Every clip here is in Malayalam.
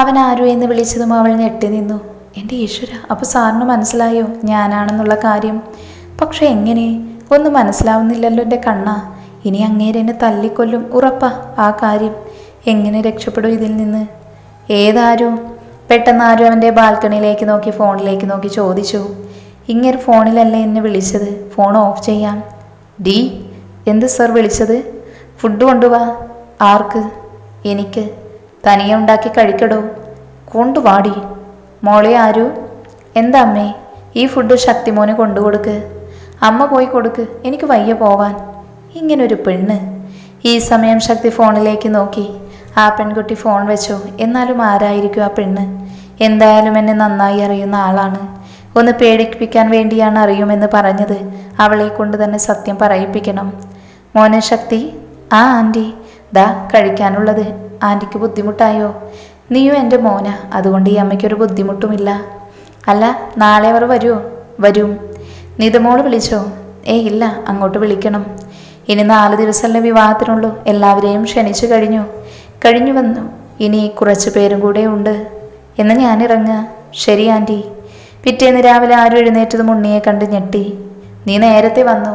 അവൻ ആരു എന്ന് വിളിച്ചതും അവൾ ഞെട്ടി നിന്നു. എൻ്റെ ഈശ്വര, അപ്പോൾ സാറിന് മനസ്സിലായോ ഞാനാണെന്നുള്ള കാര്യം? പക്ഷെ എങ്ങനെ? ഒന്നും മനസ്സിലാവുന്നില്ലല്ലോ എൻ്റെ കണ്ണ. ഇനി അങ്ങേരെ എന്നെ തല്ലിക്കൊല്ലും, ഉറപ്പാ ആ കാര്യം. എങ്ങനെ രക്ഷപ്പെടും ഇതിൽ നിന്ന്? ഏതാരു? പെട്ടെന്ന് ആരും അവൻ്റെ ബാൽക്കണിയിലേക്ക് നോക്കി ഫോണിലേക്ക് നോക്കി ചോദിച്ചു. ഇങ്ങനെ ഫോണിലല്ലേ എന്നെ വിളിച്ചത്, ഫോൺ ഓഫ് ചെയ്യാം. ഡി, എന്ത് സർ വിളിച്ചത്? ഫുഡ് കൊണ്ടുവാ. ആർക്ക്? എനിക്ക്. തനിയെ ഉണ്ടാക്കി കഴിക്കടോ. കൊണ്ടുവാടി. മോളെ ആരു? എന്താ അമ്മേ? ഈ ഫുഡ് ശക്തിമോന് കൊണ്ടുകൊടുക്ക്. അമ്മ പോയി കൊടുക്ക്, എനിക്ക് വയ്യ പോവാൻ. ഇങ്ങനൊരു പെണ്ണ്. ഈ സമയം ശക്തി ഫോണിലേക്ക് നോക്കി. ആ പെൺകുട്ടി ഫോൺ വെച്ചോ. എന്നാലും ആരായിരിക്കും ആ പെണ്ണ്? എന്തായാലും എന്നെ നന്നായി അറിയുന്ന ആളാണ്. ഒന്ന് പേടിപ്പിക്കാൻ വേണ്ടിയാണ് അറിയുമെന്ന് പറഞ്ഞത്. അവളെ കൊണ്ട് തന്നെ സത്യം പറയിപ്പിക്കണം. മോനെ ശക്തി. ആ ആൻറ്റി, ദാ കഴിക്കാനുള്ളത്. ആൻറ്റിക്ക് ബുദ്ധിമുട്ടായോ? നീയും എൻ്റെ മോന, അതുകൊണ്ട് ഈ അമ്മയ്ക്കൊരു ബുദ്ധിമുട്ടുമില്ല. അല്ല, നാളെ അവർ വരുമോ? വരും. നിതമോള് വിളിച്ചോ? ഇല്ല, അങ്ങോട്ട് വിളിക്കണം. ഇനി 4 ദിവസമല്ലേ വിവാഹത്തിനുള്ളൂ. എല്ലാവരെയും ക്ഷണിച്ചു കഴിഞ്ഞു വന്നു. ഇനി കുറച്ച് പേരും കൂടെ ഉണ്ട്. എന്ന് ഞാനിറങ്ങുക. ശരി ആൻറ്റി. പിറ്റേന്ന് രാവിലെ ആരും എഴുന്നേറ്റതും ഉണ്ണിയെ കണ്ട് ഞെട്ടി. നീ നേരത്തെ വന്നു.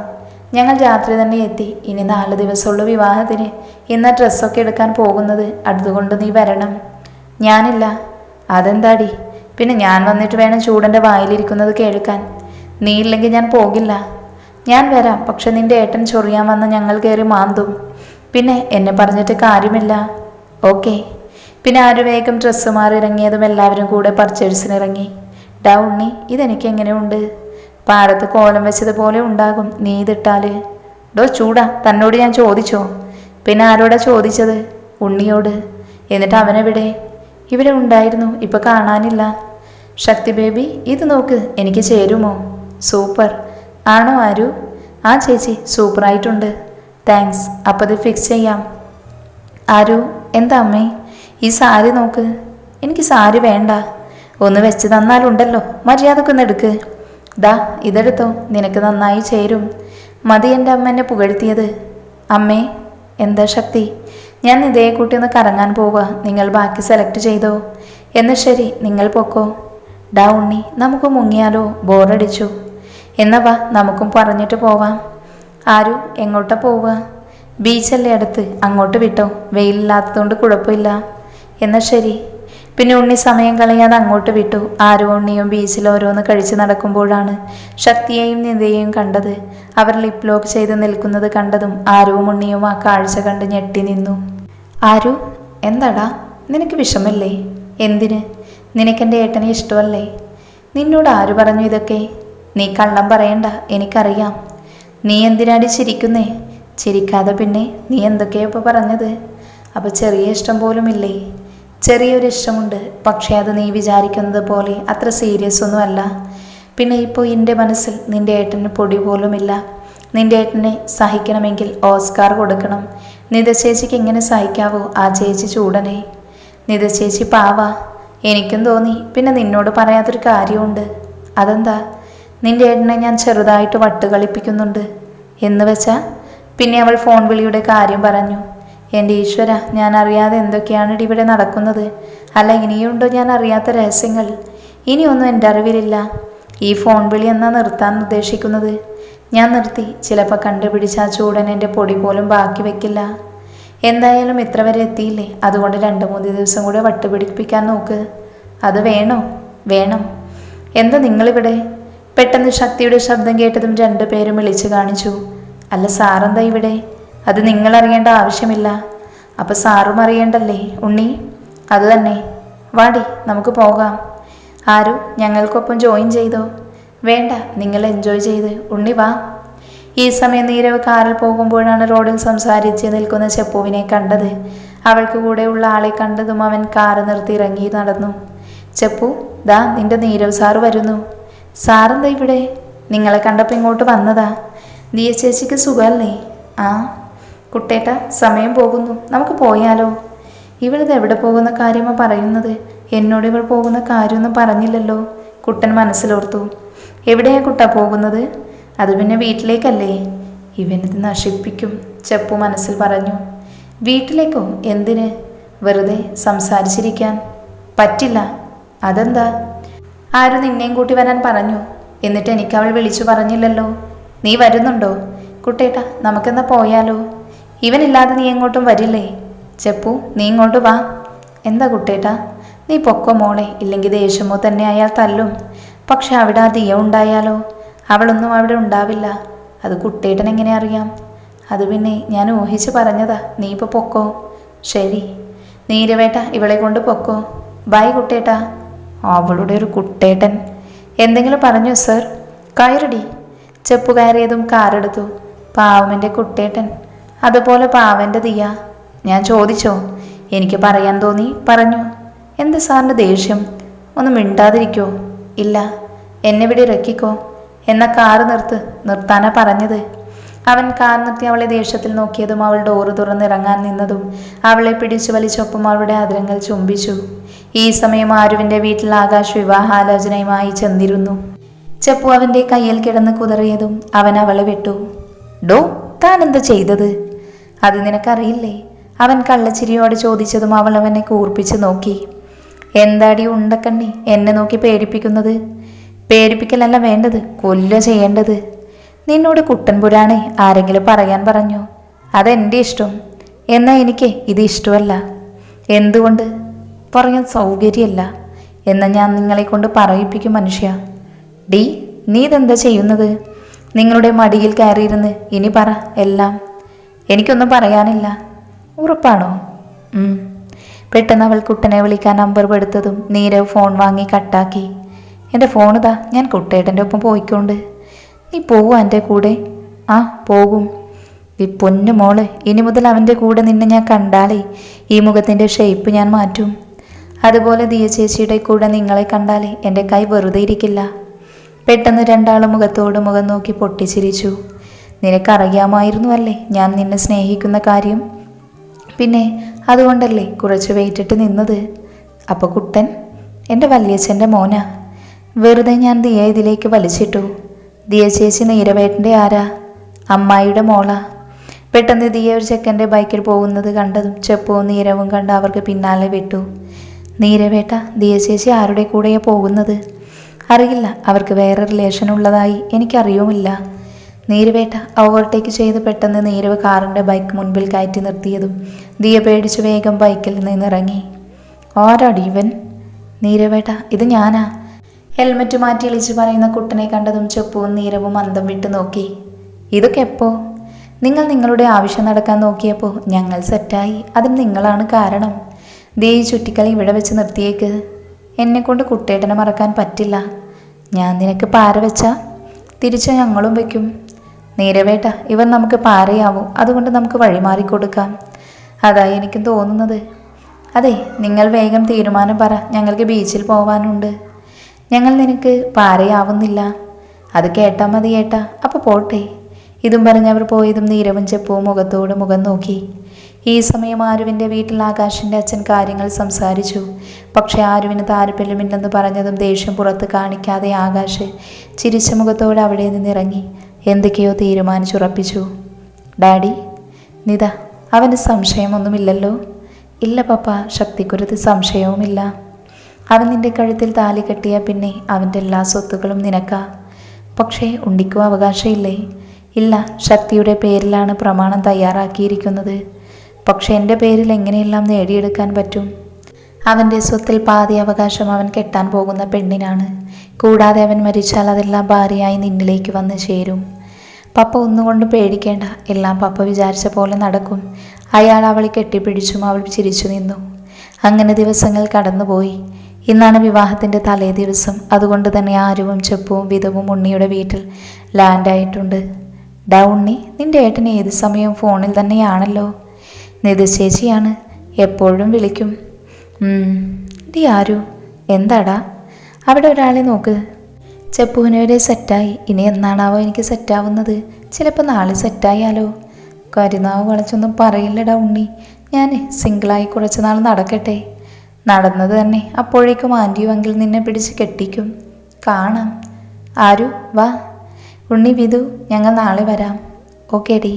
ഞങ്ങൾ രാത്രി തന്നെ എത്തി. ഇനി 4 ദിവസമുള്ള വിവാഹത്തിന്. ഇന്ന് ഡ്രസ്സൊക്കെ എടുക്കാൻ പോകുന്നത്. അതുകൊണ്ട് നീ വരണം. ഞാനില്ല. അതെന്താടി? പിന്നെ ഞാൻ വന്നിട്ട് വേണം ചൂടൻ്റെ വായിലിരിക്കുന്നത് കേൾക്കാൻ. നീ ഇല്ലെങ്കിൽ ഞാൻ പോകില്ല. ഞാൻ വരാം, പക്ഷെ നിന്റെ ഏട്ടൻ ചൊറിയാൻ വന്ന് ഞങ്ങൾ കയറി മാന്തും. പിന്നെ എന്നെ പറഞ്ഞിട്ട് കാര്യമില്ല. ഓക്കെ. പിന്നെ ആര് വേഗം ഡ്രസ്സ് മാറി ഇറങ്ങിയതും എല്ലാവരും കൂടെ പർച്ചേഴ്സിനിറങ്ങി. ഡാ ഉണ്ണി, ഇതെനിക്ക് എങ്ങനെയുണ്ട്? പാടത്ത് കോലം വെച്ചതുപോലെ ഉണ്ടാകും നീ ഇതിട്ടാല്. ഡോ ചൂടാ, തന്നോട് ഞാൻ ചോദിച്ചോ? പിന്നെ ആരോടാ ചോദിച്ചത്? ഉണ്ണിയോട്. എന്നിട്ട് അവനെവിടെ? ഇവിടെ ഉണ്ടായിരുന്നു, ഇപ്പൊ കാണാനില്ല. ശക്തി ബേബി, ഇത് നോക്ക്, എനിക്ക് ചേരുമോ? സൂപ്പർ. ആണോ ആരു? ആ ചേച്ചി, സൂപ്പറായിട്ടുണ്ട്. താങ്ക്സ്. അപ്പം ഇത് ഫിക്സ് ചെയ്യാം. ആരു? എന്താ അമ്മേ? ഈ സാരി നോക്ക്. എനിക്ക് സാരി വേണ്ട. ഒന്ന് വെച്ച് തന്നാലുണ്ടല്ലോ, മര്യാദക്കൊന്ന് എടുക്ക്. ദാ ഇതെടുത്തോ, നിനക്ക് നന്നായി ചേരും. മതി എൻ്റെ അമ്മ എന്നെ പുകഴ്ത്തിയത്. അമ്മേ. എന്താ ശക്തി? ഞാൻ ഇതേ കൂട്ടി ഒന്ന് കറങ്ങാൻ പോവുക. നിങ്ങൾ ബാക്കി സെലക്ട് ചെയ്തോ? എന്ന് ശരി, നിങ്ങൾ പൊക്കോ. ഡാ ഉണ്ണി, നമുക്ക് മുങ്ങിയാലോ? ബോറടിച്ചു. എന്നാ വാ, നമുക്കും പറഞ്ഞിട്ട് പോവാം. ആരു? എങ്ങോട്ടാ പോവുക? ബീച്ചല്ലേ അടുത്ത്, അങ്ങോട്ട് വിട്ടോ. വെയിലില്ലാത്തതുകൊണ്ട് കുഴപ്പമില്ല. എന്നാൽ ശരി. പിന്നെ ഉണ്ണി സമയം കളയാതെ അങ്ങോട്ട് വിട്ടു. ആരും ഉണ്ണിയും ബീച്ചിൽ ഓരോന്ന് കഴിച്ച് നടക്കുമ്പോഴാണ് ശക്തിയെയും നിതയെയും കണ്ടത്. അവർ ലിപ് ലോക്ക് ചെയ്ത് നിൽക്കുന്നത് കണ്ടതും ആരുവും ഉണ്ണിയും ആ കാഴ്ച കണ്ട് ഞെട്ടി നിന്നു. ആരു? എന്താടാ, നിനക്ക് വിഷമല്ലേ? എന്തിന്? നിനക്കെൻ്റെ ഏട്ടനെ ഇഷ്ടമല്ലേ? നിന്നോട് ആര് പറഞ്ഞു ഇതൊക്കെ? നീ കള്ളം പറയണ്ട, എനിക്കറിയാം. നീ എന്തിനാടി ചിരിക്കുന്നേ? ചിരിക്കാതെ പിന്നെ നീ എന്തൊക്കെയാ ഇപ്പോൾ പറഞ്ഞത്? അപ്പോൾ ചെറിയ ഇഷ്ടം പോലും ഇല്ലേ? ചെറിയൊരു ഇഷ്ടമുണ്ട്, പക്ഷേ അത് നീ വിചാരിക്കുന്നത് പോലെ അത്ര സീരിയസ് ഒന്നുമല്ല. പിന്നെ ഇപ്പോൾ എൻ്റെ മനസ്സിൽ നിൻ്റെ ഏട്ടന് പൊടി പോലുമില്ല. നിൻ്റെ ഏട്ടനെ സഹിക്കണമെങ്കിൽ ഓസ്കാർ കൊടുക്കണം. നിത ചേച്ചിക്ക് എങ്ങനെ സഹിക്കാവോ ആ ചേച്ചി ചൂടനെ? നിത ചേച്ചി പാവാ, എനിക്കും തോന്നി. പിന്നെ നിന്നോട് പറയാത്തൊരു കാര്യമുണ്ട്. അതെന്താ? നിൻ്റെ ഏട്ടനെ ഞാൻ ചെറുതായിട്ട് വട്ടുകളിപ്പിക്കുന്നുണ്ട്. എന്ന് വെച്ചാൽ? പിന്നെ അവൾ ഫോൺ വിളിയുടെ കാര്യം പറഞ്ഞു. എൻ്റെ ഈശ്വര, ഞാൻ അറിയാതെ എന്തൊക്കെയാണ് ഇവിടെ നടക്കുന്നത്. അല്ല, ഇനിയുണ്ടോ ഞാൻ അറിയാത്ത രഹസ്യങ്ങൾ? ഇനിയൊന്നും എൻ്റെ അറിവിലില്ല. ഈ ഫോൺ വിളി എന്നാ നിർത്താൻ ഉദ്ദേശിക്കുന്നത്? ഞാൻ നിർത്തി. ചിലപ്പോൾ കണ്ടുപിടിച്ച ആ ചൂടൻ എൻ്റെ പൊടി പോലും ബാക്കി വെക്കില്ല. എന്തായാലും ഇത്ര വരെ എത്തിയില്ലേ, അതുകൊണ്ട് 2-3 ദിവസം കൂടെ വട്ടുപിടിപ്പിക്കാൻ നോക്ക്. അത് വേണോ? വേണം. എന്താ നിങ്ങളിവിടെ? പെട്ടെന്ന് ശക്തിയുടെ ശബ്ദം കേട്ടതും 2 പേരും വിളിച്ചു കാണിച്ചു. അല്ല, സാറെന്താ ഇവിടെ? അത് നിങ്ങൾ അറിയേണ്ട ആവശ്യമില്ല. അപ്പോൾ സാറും അറിയണ്ടല്ലേ ഉണ്ണി? അത് തന്നെ. വാടി, നമുക്ക് പോകാം. ആരു ഞങ്ങൾക്കൊപ്പം ജോയിൻ ചെയ്തോ? വേണ്ട, നിങ്ങൾ എൻജോയ് ചെയ്ത്. ഉണ്ണി വാ. ഈ സമയം നീരവ് കാറിൽ പോകുമ്പോഴാണ് റോഡിൽ സംസാരിച്ച് നിൽക്കുന്ന ചെപ്പുവിനെ കണ്ടത്. അവൾക്ക് കൂടെയുള്ള ആളെ കണ്ടതും അവൻ കാറ് നിർത്തി ഇറങ്ങി നടന്നു. ചെപ്പു, ദാ നിന്റെ നീരവ് സാറ് വരുന്നു. സാറെന്താ ഇവിടെ? നിങ്ങളെ കണ്ടപ്പോൾ ഇങ്ങോട്ട് വന്നതാ. ദിയ ചേച്ചിക്ക് സുഖമല്ലേ? ആ കുട്ടേട്ട, സമയം പോകുന്നു, നമുക്ക് പോയാലോ? ഇവളിത് എവിടെ പോകുന്ന കാര്യമാണ് പറയുന്നത്? എന്നോട് ഇവൾ പോകുന്ന കാര്യമൊന്നും പറഞ്ഞില്ലല്ലോ. കുട്ടൻ മനസ്സിലോർത്തു. എവിടെയാ കുട്ട പോകുന്നത്? അത് പിന്നെ വീട്ടിലേക്കല്ലേ. ഇവനിത് നശിപ്പിക്കും, ചെപ്പു മനസ്സിൽ പറഞ്ഞു. വീട്ടിലേക്കോ? എന്തിന്? വെറുതെ സംസാരിച്ചിരിക്കാൻ. പറ്റില്ല. അതെന്താ? ആരും നിന്നെയും കൂട്ടി വരാൻ പറഞ്ഞു. എന്നിട്ട് എനിക്ക് അവൾ വിളിച്ചു പറഞ്ഞില്ലല്ലോ. നീ വരുന്നുണ്ടോ? കുട്ടേട്ടാ, നമുക്കെന്നാ പോയാലോ? ഇവനില്ലാതെ നീ എങ്ങോട്ടും വരില്ലേ? ചെപ്പു, നീ ഇങ്ങോട്ട് വാ. എന്താ കുട്ടേട്ടാ? നീ പൊക്കോ മോളെ, ഇല്ലെങ്കിൽ ദേഷ്യമോ തന്നെ അയാൾ തല്ലും. പക്ഷെ അവിടെ ആ ദിയ ഉണ്ടായാലോ? അവളൊന്നും അവിടെ ഉണ്ടാവില്ല. അത് കുട്ടേട്ടൻ എങ്ങനെ അറിയാം? അത് പിന്നെ ഞാൻ ഊഹിച്ച് പറഞ്ഞതാ. നീ ഇപ്പോൾ പൊക്കോ. ശരി നീരവേട്ട, ഇവളെ കൊണ്ട് പൊക്കോ. ബൈ കുട്ടേട്ടാ. അവളുടെ ഒരു കുട്ടേട്ടൻ. എന്തെങ്കിലും പറഞ്ഞു സർ? കയറടി. ചെപ്പു കയറിയതും കാറെടുത്തു. പാവൻ്റെ കുട്ടേട്ടൻ, അതുപോലെ പാവൻ്റെ ദിയ. ഞാൻ ചോദിച്ചോ? എനിക്ക് പറയാൻ തോന്നി പറഞ്ഞു. എന്ത് സാറിന് ദേഷ്യം? ഒന്ന് മിണ്ടാതിരിക്കോ? ഇല്ല, എന്നെ ഇവിടെ ഇറക്കിക്കോ. എന്നാ കാറ് നിർത്താനാ പറഞ്ഞത്. അവൻ കാർ നിർത്തി അവളെ ദേഷ്യത്തിൽ നോക്കിയതും അവൾ ഡോറ് തുറന്നിറങ്ങാൻ നിന്നതും അവളെ പിടിച്ചു വലിച്ചൊപ്പം അവളുടെ ആദരങ്ങൾ ചുംബിച്ചു. ഈ സമയം ആരുവിൻ്റെ വീട്ടിൽ ആകാശ് വിവാഹാലോചനയുമായി ചെന്നിരുന്നു. ചെപ്പു അവൻ്റെ കയ്യിൽ കിടന്ന് കുതറിയതും അവൻ അവളെ വിട്ടു. ഡോ, താൻ എന്താ ചെയ്തത്? അത് നിനക്കറിയില്ലേ? അവൻ കള്ളച്ചിരിയോട് ചോദിച്ചതും അവൾ അവനെ കൂർപ്പിച്ച് നോക്കി. എന്താടി ഉണ്ടക്കണ്ണി എന്നെ നോക്കി പേടിപ്പിക്കുന്നത്? പേടിപ്പിക്കലല്ല വേണ്ടത്, കൊല്ലുക ചെയ്യേണ്ടത്. നിന്നോട് കുട്ടൻപുരാണേ ആരെങ്കിലും പറയാൻ പറഞ്ഞു? അതെൻ്റെ ഇഷ്ടം. എന്നാൽ എനിക്ക് ഇത് ഇഷ്ടമല്ല. എന്തുകൊണ്ട്? പറയാൻ സൗകര്യമല്ല. എന്നാൽ ഞാൻ നിങ്ങളെ കൊണ്ട് പറയിപ്പിക്കും മനുഷ്യ. ഡി, നീ ഇതെന്താ ചെയ്യുന്നത്? നിങ്ങളുടെ മടിയിൽ കയറിയിരുന്ന് ഇനി പറ എല്ലാം. എനിക്കൊന്നും പറയാനില്ല. ഉറപ്പാണോ? പെട്ടെന്ന് അവൾ കുട്ടനെ വിളിക്കാൻ നമ്പർ പെടുത്തതും നീരവ് ഫോൺ വാങ്ങി കട്ടാക്കി. എൻ്റെ ഫോണിതാ, ഞാൻ കുട്ടേട്ടൻ്റെ ഒപ്പം പോയിക്കൊണ്ട്. നീ പോവും എൻ്റെ കൂടെ? ആ പോകും. ഈ പൊന്നു മോള്, ഇനി മുതൽ അവൻ്റെ കൂടെ നിന്നെ ഞാൻ കണ്ടാലേ ഈ മുഖത്തിൻ്റെ ഷേപ്പ് ഞാൻ മാറ്റും. അതുപോലെ ദിയ ചേച്ചിയുടെ കൂടെ നിങ്ങളെ കണ്ടാലേ എൻ്റെ കൈ വെറുതെ ഇരിക്കില്ല. പെട്ടെന്ന് രണ്ടാളും മുഖത്തോട് മുഖം നോക്കി പൊട്ടിച്ചിരിച്ചു. നിനക്കറിയാമായിരുന്നു അല്ലേ ഞാൻ നിന്നെ സ്നേഹിക്കുന്ന കാര്യം? പിന്നെ അതുകൊണ്ടല്ലേ കുറച്ച് വെയിറ്റിട്ട് നിന്നത്. അപ്പോൾ കുട്ടൻ എൻ്റെ വല്യച്ഛൻ്റെ മോനാ. വെറുതെ ഞാൻ ദിയ ഇതിലേക്ക് വലിച്ചിട്ടു. ദിയ ചേച്ചി നീരവേട്ടൻ്റെ ആരാ? അമ്മായിയുടെ മോളാ. പെട്ടെന്ന് ദിയ ഒരു ചെക്കൻ്റെ ബൈക്കിൽ പോകുന്നത് കണ്ടതും ചെപ്പവും നീരവും കണ്ട് അവർക്ക് പിന്നാലെ വിട്ടു. നീരവേട്ട, ദിയ ചേച്ചി ആരുടെ കൂടെയാണ് പോകുന്നത്? അറിയില്ല, അവർക്ക് വേറെ റിലേഷൻ ഉള്ളതായി എനിക്കറിയുമില്ല. നീരവേട്ട ഓവർടേക്ക് ചെയ്ത് പെട്ടെന്ന് നീരവ് കാറിൻ്റെ ബൈക്ക് മുൻപിൽ കയറ്റി നിർത്തിയതും ദിയ പേടിച്ചു വേഗം ബൈക്കിൽ നിന്നിറങ്ങി. ആരാടി ഇവൻ? നീരവേട്ട, ഇത് ഞാനാ. ഹെൽമറ്റ് മാറ്റി ഇളിച്ച് പറയുന്ന കുട്ടനെ കണ്ടതും ചെപ്പുവും നീരവും അന്തം വിട്ട് നോക്കി. ഇതൊക്കെ എപ്പോ? നിങ്ങൾ നിങ്ങളുടെ ആവശ്യം നടക്കാൻ നോക്കിയപ്പോൾ ഞങ്ങൾ സെറ്റായി. അതിന് നിങ്ങളാണ് കാരണം. ദേ ചുറ്റിക്കളി ഇവിടെ വെച്ച് നിർത്തിയേക്ക്. എന്നെക്കൊണ്ട് കുട്ടേട്ടനെ മറക്കാൻ പറ്റില്ല. ഞാൻ നിനക്ക് പാര വെച്ചാ തിരിച്ച് ഞങ്ങളും വയ്ക്കും. നീരവേട്ട, ഇവൻ നമുക്ക് പാരയാവും. അതുകൊണ്ട് നമുക്ക് വഴിമാറിക്കൊടുക്കാം. അതായി എനിക്കും തോന്നുന്നത്. അതെ, നിങ്ങൾ വേഗം തീരുമാനം പറ. ഞങ്ങൾക്ക് ബീച്ചിൽ പോവാനുണ്ട്. ഞങ്ങൾ നിനക്ക് പാരയാവുന്നില്ല. അത് കേട്ടാൽ മതി ഏട്ടാ. അപ്പോൾ പോട്ടെ. ഇതും പറഞ്ഞവർ പോയതും നീരവും ചെപ്പവും മുഖത്തോട് മുഖം നോക്കി. ഈ സമയം ആരുവിൻ്റെ വീട്ടിൽ ആകാശിൻ്റെ അച്ഛൻ കാര്യങ്ങൾ സംസാരിച്ചു. പക്ഷെ ആരുവിന് താല്പര്യമില്ലെന്ന് പറഞ്ഞതും ദേഷ്യം പുറത്ത് കാണിക്കാതെ ആകാശ് ചിരിച്ച മുഖത്തോടെ അവിടെ നിന്നിറങ്ങി എന്തൊക്കെയോ തീരുമാനിച്ചുറപ്പിച്ചു. ഡാഡി, നിത, അവന് സംശയമൊന്നുമില്ലല്ലോ? ഇല്ല പപ്പ, ശക്തിക്കുരത്ത് സംശയവുമില്ല. അവൻ നിന്റെ കഴുത്തിൽ താലി കെട്ടിയ പിന്നെ അവൻ്റെ എല്ലാ സ്വത്തുക്കളും നിനക്കാ. പക്ഷേ ഉണ്ണിക്കും അവകാശമില്ലേ? ഇല്ല, ശക്തിയുടെ പേരിലാണ് പ്രമാണം തയ്യാറാക്കിയിരിക്കുന്നത്. പക്ഷെ എൻ്റെ പേരിൽ എങ്ങനെയെല്ലാം നേടിയെടുക്കാൻ പറ്റും? അവൻ്റെ സ്വത്തിൽ പാതി അവകാശം അവൻ കെട്ടാൻ പോകുന്ന പെണ്ണിനാണ്. കൂടാതെ അവൻ മരിച്ചാൽ അതെല്ലാം ഭാര്യയായി നിന്നിലേക്ക് വന്ന് ചേരും. പപ്പ ഒന്നുകൊണ്ട് പേടിക്കേണ്ട, എല്ലാം പപ്പ വിചാരിച്ച പോലെ നടക്കും. അയാൾ അവളെ കെട്ടിപ്പിടിച്ചും അവൾ ചിരിച്ചു നിന്നു. അങ്ങനെ ദിവസങ്ങൾ കടന്നുപോയി. ഇന്നാണ് വിവാഹത്തിൻ്റെ തലേ ദിവസം. അതുകൊണ്ട് തന്നെ ആരുവും ചെപ്പും വിധവും ഉണ്ണിയുടെ വീട്ടിൽ ലാൻഡായിട്ടുണ്ട്. ഡാ ഉണ്ണി, നിൻ്റെ ഏട്ടൻ ഏത് സമയവും ഫോണിൽ തന്നെയാണല്ലോ. നിധ ചേച്ചിയാണ്, എപ്പോഴും വിളിക്കും. ഡി ആരു, എന്താടാ? അവിടെ ഒരാളെ നോക്ക്. ചെപ്പുവിനെ വരെ സെറ്റായി. ഇനി എന്നാണാവോ എനിക്ക് സെറ്റാവുന്നത്? ചിലപ്പോൾ നാളെ സെറ്റായാലോ? കരുനാവ് വളച്ചൊന്നും പറയില്ലടാ ഉണ്ണി. ഞാൻ സിംഗിളായി കുറച്ച് നാൾ നടക്കട്ടെ. നടന്നത് തന്നെ. അപ്പോഴേക്കും ആൻറ്റിയുമെങ്കിൽ നിന്നെ പിടിച്ച് കെട്ടിക്കും. കാണാം. ആരു വാ. ഉണ്ണി, വിധു, ഞങ്ങൾ നാളെ വരാം. Okay D.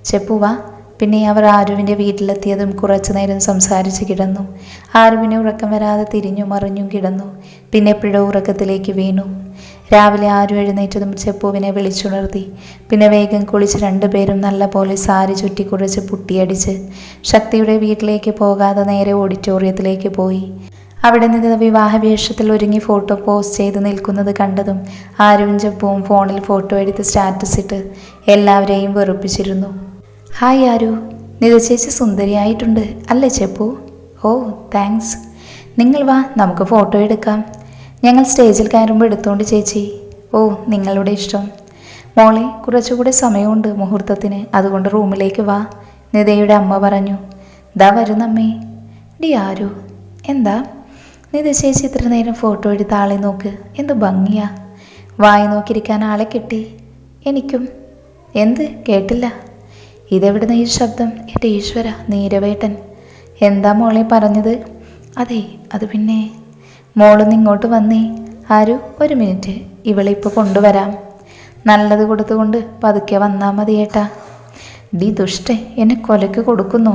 ചെപ്പു വാ. പിന്നെ അവർ ആരുവിൻ്റെ വീട്ടിലെത്തിയതും കുറച്ചു നേരം സംസാരിച്ച് കിടന്നു. ആരുവിനെ ഉറക്കം വരാതെ തിരിഞ്ഞും മറിഞ്ഞും കിടന്നു. പിന്നെ എപ്പോഴോ ഉറക്കത്തിലേക്ക് വീണു. രാവിലെ ആരു എഴുന്നേറ്റതും ചെപ്പുവിനെ വിളിച്ചുണർത്തി. പിന്നെ വേഗം കുളിച്ച് രണ്ടുപേരും നല്ല പോലെ സാരി ചുറ്റി കുറച്ച് പുട്ടിയടിച്ച് ശക്തിയുടെ വീട്ടിലേക്ക് പോകാതെ നേരെ ഓഡിറ്റോറിയത്തിലേക്ക് പോയി. അവിടെ നിന്ന് വിവാഹ വേഷത്തിൽ ഒരുങ്ങി ഫോട്ടോ പോസ്റ്റ് ചെയ്ത് നിൽക്കുന്നത് കണ്ടതും ആരുവും ചെപ്പുവും ഫോണിൽ ഫോട്ടോ എടുത്ത് സ്റ്റാറ്റസ് ഇട്ട് എല്ലാവരെയും വെറുപ്പിച്ചിരുന്നു. ഹായ് ആരു, നിത ചേച്ചി സുന്ദരിയായിട്ടുണ്ട് അല്ലേ ചെപ്പു? ഓ താങ്ക്സ്. നിങ്ങൾ വാ, നമുക്ക് ഫോട്ടോ എടുക്കാം. ഞങ്ങൾ സ്റ്റേജിൽ കയറുമ്പോൾ എടുത്തോണ്ട് ചേച്ചി. ഓ നിങ്ങളുടെ ഇഷ്ടം. മോളെ, കുറച്ചുകൂടെ സമയമുണ്ട് മുഹൂർത്തത്തിന്, അതുകൊണ്ട് റൂമിലേക്ക് വാ, നിതയുടെ അമ്മ പറഞ്ഞു. ദാ വരുന്നമ്മേ. ഡി ആരു, എന്താ? നിത ചേച്ചി ഇത്ര നേരം ഫോട്ടോ എടുത്ത ആളെ നോക്ക്, എന്ത് ഭംഗിയാ. വായി നോക്കിയിരിക്കാൻ ആളെ കിട്ടി. എനിക്കും. എന്ത് കേട്ടില്ല? ഇതെവിടുന്ന ഈ ശബ്ദം? എൻ്റെ ഈശ്വര, നീരവേട്ടൻ. എന്താ മോളെ പറഞ്ഞത്? അതെ, അത് പിന്നെ മോളൊന്ന് ഇങ്ങോട്ട് വന്നേ. ആരു, ഒരു മിനിറ്റ്, ഇവളെ ഇപ്പോൾ കൊണ്ടുവരാം. നല്ലത് കൊടുത്തുകൊണ്ട് പതുക്കെ വന്നാൽ മതി ഏട്ടാ. ഡി ദുഷ്ടേ, എന്നെ കൊലയ്ക്ക് കൊടുക്കുന്നു.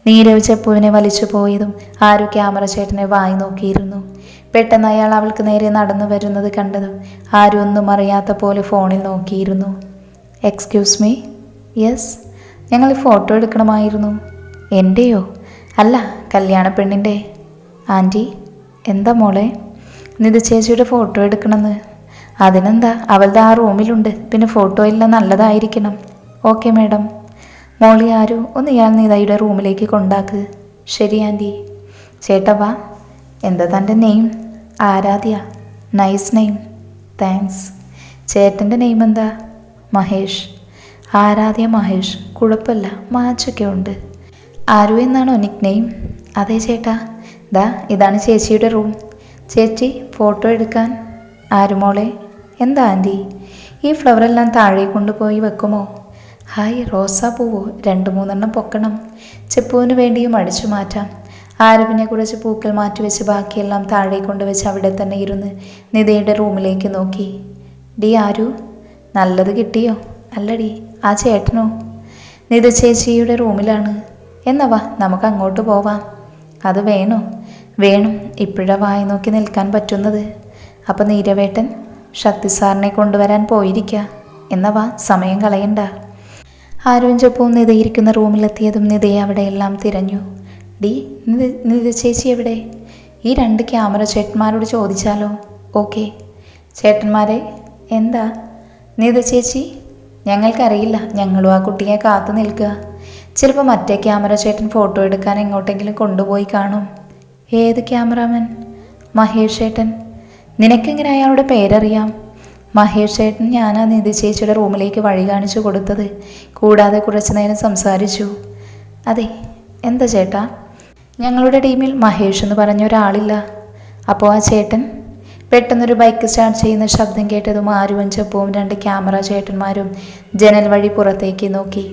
നീരവ് ചെപ്പുവിനെ വലിച്ചു പോയതും ആരു ക്യാമറ ചേട്ടനെ വായി നോക്കിയിരുന്നു. പെട്ടെന്ന് അയാൾ അവൾക്ക് നേരെ നടന്നു വരുന്നത് കണ്ടതും ആരു ഒന്നും അറിയാത്ത പോലെ ഫോണിൽ നോക്കിയിരുന്നു. Excuse me. യെസ്, ഞങ്ങൾ ഫോട്ടോ എടുക്കണമായിരുന്നു. എൻ്റെയോ? അല്ല, കല്യാണ പെണ്ണിൻ്റെ. ആൻറ്റി, എന്താ മോളെ? നിത ചേച്ചിയുടെ ഫോട്ടോ എടുക്കണമെന്ന്. അതിനെന്താ, അവളുടെ ആ റൂമിലുണ്ട്. പിന്നെ ഫോട്ടോ എല്ലാം നല്ലതായിരിക്കണം. Okay madam. മോളി ആരു, ഒന്ന് ഇയാൾ നിതയുടെ റൂമിലേക്ക് കൊണ്ടാക്ക്. ശരി ആൻറ്റി. ചേട്ടാ വാ. എന്താ തൻ്റെ name? Aradhya. Nice name. Thanks. ചേട്ടൻ്റെ നെയിം എന്താ? മഹേഷ്. ആരാധ്യ മഹേഷ്. കുഴപ്പമില്ല, മാച്ചൊക്കെ ഉണ്ട്. ആരു എന്നാണോ നിക് നെയിം? അതെ ചേട്ടാ. ദാ ഇതാണ് ചേച്ചിയുടെ റൂം. ചേച്ചി ഫോട്ടോ എടുക്കാൻ. ആരുമോളെ? എന്താ ആൻറ്റി, ഈ ഫ്ലവറെല്ലാം താഴെ കൊണ്ടുപോയി വെക്കുമോ? ഹായ്, റോസാപ്പൂവോ? 2-3 പൊക്കണം. ചെപ്പുവിന് വേണ്ടിയും അടിച്ചു മാറ്റാം. ആരുവിനെ കുറച്ച് പൂക്കൾ മാറ്റിവെച്ച് ബാക്കിയെല്ലാം താഴെ കൊണ്ടുവച്ച് അവിടെ തന്നെ ഇരുന്ന് നിതയുടെ റൂമിലേക്ക് നോക്കി. ഡി ആരു, നല്ലത് കിട്ടിയോ? അല്ലടി, ആ ചേട്ടനോ? നിത ചേച്ചിയുടെ റൂമിലാണ്. എന്നാ വാ, നമുക്ക് അങ്ങോട്ട് പോവാം. അത് വേണോ? വേണം, ഇപ്പോഴാ വായി നോക്കി നിൽക്കാൻ പറ്റുന്നത്. അപ്പം നീരവേട്ടൻ ശക്തി സാറിനെ കൊണ്ടുവരാൻ പോയിരിക്കുക. എന്നാ വാ, സമയം കളയണ്ട. ആരും ചെപ്പവും നിതയിരിക്കുന്ന റൂമിലെത്തിയതും നിതയെ അവിടെയെല്ലാം തിരഞ്ഞു. ഡി, നിത ചേച്ചി എവിടെ? ഈ 2 ക്യാമറ ചേട്ടന്മാരോട് ചോദിച്ചാലോ? ഓക്കെ. ചേട്ടന്മാരെ? എന്താ? നിത ചേച്ചി? ഞങ്ങൾക്കറിയില്ല, ഞങ്ങളും ആ കുട്ടിയെ കാത്തു നിൽക്കുക. ചിലപ്പോൾ മറ്റേ ക്യാമറ ചേട്ടൻ ഫോട്ടോ എടുക്കാൻ എങ്ങോട്ടെങ്കിലും കൊണ്ടുപോയി കാണും. ഏത് ക്യാമറാമാൻ? മഹേഷ് ചേട്ടൻ. നിനക്കെങ്ങനെ അയാളുടെ പേരറിയാം? മഹേഷ് ചേട്ടൻ ഞാനാ നിധി ചേച്ചിയുടെ റൂമിലേക്ക് വഴി കാണിച്ചു കൊടുത്തത്. കൂടാതെ കുറച്ചു നേരം സംസാരിച്ചു. അതെ, എന്താ ചേട്ടാ? ഞങ്ങളുടെ ടീമിൽ മഹേഷ് എന്ന് പറഞ്ഞ ഒരാളില്ല. അപ്പോൾ ആ ചേട്ടൻ? പെട്ടെന്നൊരു ബൈക്ക് സ്റ്റാർട്ട് ചെയ്യുന്ന ശബ്ദം കേട്ടതും ആരുവും ചെപ്പവും 2 ക്യാമറ ചേട്ടന്മാരും ജനൽ വഴി പുറത്തേക്ക് നോക്കി.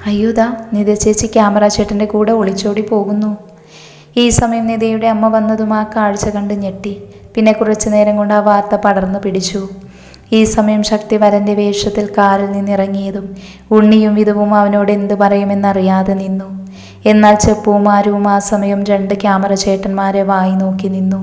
അയ്യോദാ, നിധി ചേച്ചി ക്യാമറ ചേട്ടൻ്റെ കൂടെ ഒളിച്ചോടി പോകുന്നു. ഈ സമയം നിധയുടെ അമ്മ വന്നതും ആ കാഴ്ച കണ്ട് ഞെട്ടി. പിന്നെ കുറച്ചു നേരം കൊണ്ട് ആ വാർത്ത പടർന്നു പിടിച്ചു. ഈ സമയം ശക്തി വരൻ്റെ വേഷത്തിൽ കാറിൽ നിന്നിറങ്ങിയതും ഉണ്ണിയും വിധവും അവനോട് എന്ത് പറയുമെന്നറിയാതെ നിന്നു. എന്നാൽ ചെപ്പുവും ആരുവും ആ സമയം 2 ക്യാമറ ചേട്ടന്മാരെ വായി നോക്കി നിന്നു.